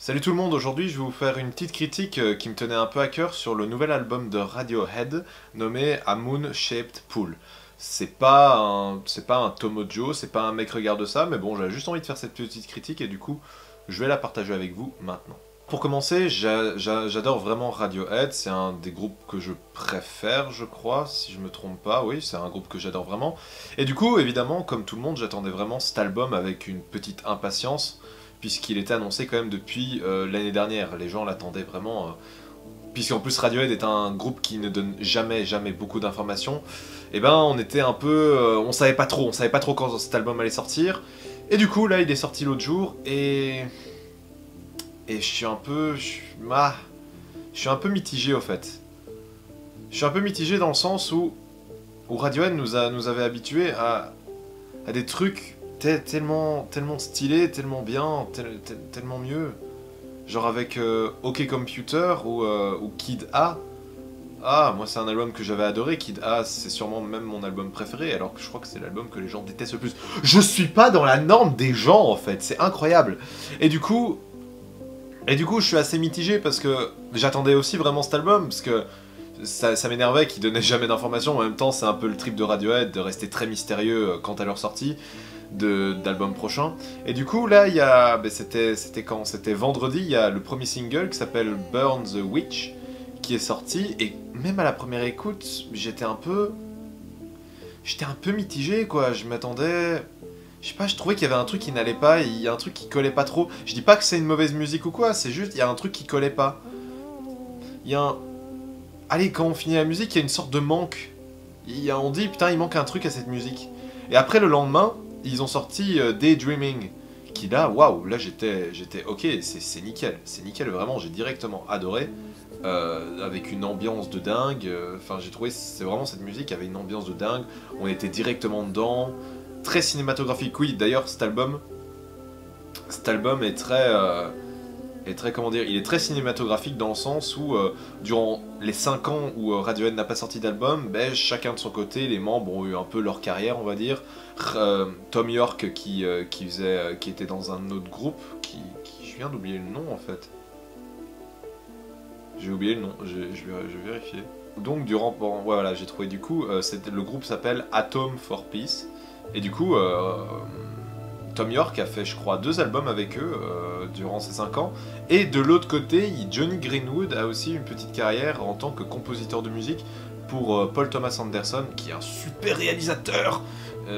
Salut tout le monde, aujourd'hui je vais vous faire une petite critique qui me tenait un peu à cœur sur le nouvel album de Radiohead nommé A Moon Shaped Pool. C'est pas un Tomojo, c'est pas un mec regarde ça, mais bon j'avais juste envie de faire cette petite critique et du coup je vais la partager avec vous maintenant. Pour commencer, j'adore vraiment Radiohead, c'est un des groupes que je préfère je crois, si je me trompe pas, oui c'est un groupe que j'adore vraiment. Et du coup évidemment comme tout le monde j'attendais vraiment cet album avec une petite impatience, puisqu'il était annoncé quand même depuis l'année dernière. Les gens l'attendaient vraiment, puisqu'en plus Radiohead est un groupe qui ne donne jamais beaucoup d'informations. Et ben on était un peu, on savait pas trop quand cet album allait sortir. Et du coup là il est sorti l'autre jour et je suis un peu mitigé au fait. Je suis un peu mitigé dans le sens où Radiohead nous avait habitués à des trucs tellement stylés, tellement bien, tellement mieux. Genre avec OK Computer ou Kid A. Ah, moi c'est un album que j'avais adoré, Kid A, c'est sûrement même mon album préféré, alors que je crois que c'est l'album que les gens détestent le plus. Je suis pas dans la norme des gens en fait, c'est incroyable. Et du coup, je suis assez mitigé parce que j'attendais aussi vraiment cet album, parce que ça m'énervait qu'ils donnaient jamais d'informations. En même temps, c'est un peu le trip de Radiohead de rester très mystérieux quant à leur sortie d'album prochain. Et du coup, là, il y a. C'était quand? C'était vendredi, il y a le premier single qui s'appelle Burn the Witch qui est sorti. Et même à la première écoute, j'étais un peu mitigé quoi. Je m'attendais. Je sais pas, je trouvais qu'il y avait un truc qui n'allait pas, il y a un truc qui collait pas trop. Je dis pas que c'est une mauvaise musique ou quoi, c'est juste, il y a un truc qui collait pas. Il y a un. Allez, quand on finit la musique, il y a une sorte de manque. On dit, putain, il manque un truc à cette musique. Et après, le lendemain, ils ont sorti Daydreaming, qui là, waouh, là j'étais ok, c'est nickel, vraiment, j'ai directement adoré, avec une ambiance de dingue, enfin j'ai trouvé, c'est vraiment cette musique avait une ambiance de dingue, on était directement dedans, très cinématographique, oui, d'ailleurs cet album est très, comment dire, il est très cinématographique dans le sens où, durant les 5 ans où Radiohead n'a pas sorti d'album, ben, chacun de son côté, les membres ont eu un peu leur carrière, on va dire. Tom York qui était dans un autre groupe, je viens d'oublier le nom en fait. J'ai oublié le nom, je vais vérifier. Donc bon, ouais, voilà, j'ai trouvé du coup, le groupe s'appelle Atom for Peace, et du coup, Tom York a fait, je crois, 2 albums avec eux durant ces 5 ans. Et de l'autre côté, Johnny Greenwood a aussi une petite carrière en tant que compositeur de musique pour Paul Thomas Anderson, qui est un super réalisateur,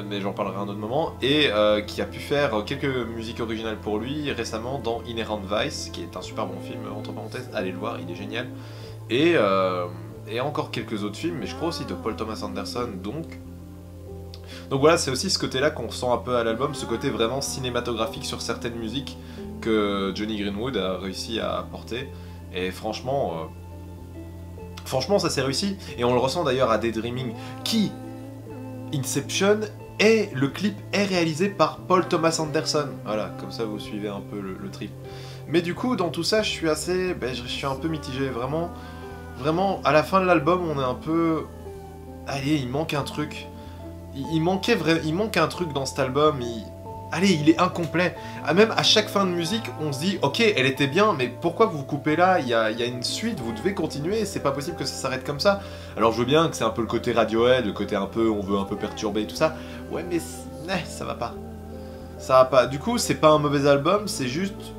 mais j'en parlerai un autre moment, et qui a pu faire quelques musiques originales pour lui récemment dans Inherent Vice, qui est un super bon film, entre parenthèses, allez le voir, il est génial. Et encore quelques autres films, mais je crois aussi de Paul Thomas Anderson, donc voilà, c'est aussi ce côté-là qu'on ressent un peu à l'album, ce côté vraiment cinématographique sur certaines musiques que Johnny Greenwood a réussi à apporter. Et franchement, ça s'est réussi. Et on le ressent d'ailleurs à Daydreaming, qui, Inception, et le clip est réalisé par Paul Thomas Anderson. Voilà, comme ça vous suivez un peu le trip. Mais du coup, dans tout ça, je suis un peu mitigé. Vraiment, à la fin de l'album, on est un peu... Allez, il manque un truc. Il manque un truc dans cet album, allez, il est incomplet. Même à chaque fin de musique, on se dit, ok, elle était bien, mais pourquoi vous coupez là? Il y a une suite, vous devez continuer, c'est pas possible que ça s'arrête comme ça. Alors je veux bien que c'est un peu le côté Radiohead, le côté un peu, on veut un peu perturber et tout ça. Ouais, mais ça va pas. Ça va pas. Du coup, c'est pas un mauvais album, c'est juste...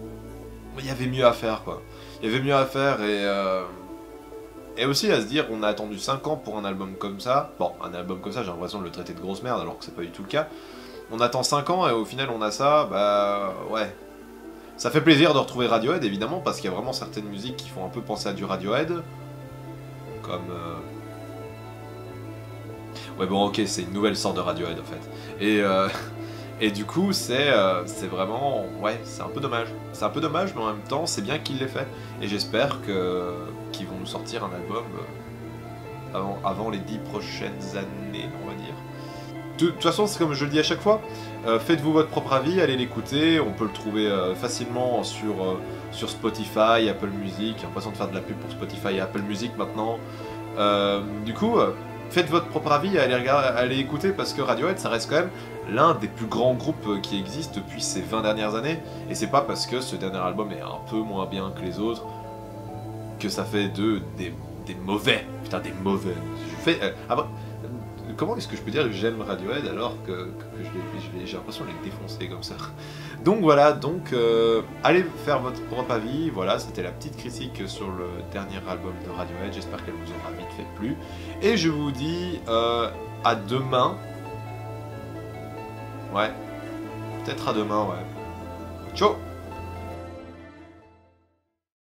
Il y avait mieux à faire, quoi. Il y avait mieux à faire et aussi à se dire, on a attendu 5 ans pour un album comme ça. Bon, un album comme ça, j'ai l'impression de le traiter de grosse merde, alors que c'est pas du tout le cas. On attend 5 ans et au final on a ça, bah ouais. Ça fait plaisir de retrouver Radiohead évidemment, parce qu'il y a vraiment certaines musiques qui font un peu penser à du Radiohead. Comme... Ouais bon ok, c'est une nouvelle sorte de Radiohead en fait. Et du coup c'est vraiment... Ouais, c'est un peu dommage. C'est un peu dommage, mais en même temps c'est bien qu'il l'ait fait. Et j'espère qu'ils vont nous sortir un album avant les 10 prochaines années, on va dire. De toute façon, c'est comme je le dis à chaque fois, faites-vous votre propre avis, allez l'écouter, on peut le trouver facilement sur Spotify, Apple Music, j'ai l'impression de faire de la pub pour Spotify et Apple Music maintenant. Du coup, faites votre propre avis, allez écouter, parce que Radiohead, ça reste quand même l'un des plus grands groupes qui existent depuis ces 20 dernières années. Et c'est pas parce que ce dernier album est un peu moins bien que les autres que ça fait d'eux des mauvais. Putain, des mauvais. Comment est-ce que je peux dire que j'aime Radiohead alors que j'ai l'impression de les défoncer comme ça. Donc voilà, allez faire votre propre avis. Voilà, c'était la petite critique sur le dernier album de Radiohead. J'espère qu'elle vous aura vite fait plu. Et je vous dis à demain. Ouais, peut-être à demain, ouais. Ciao.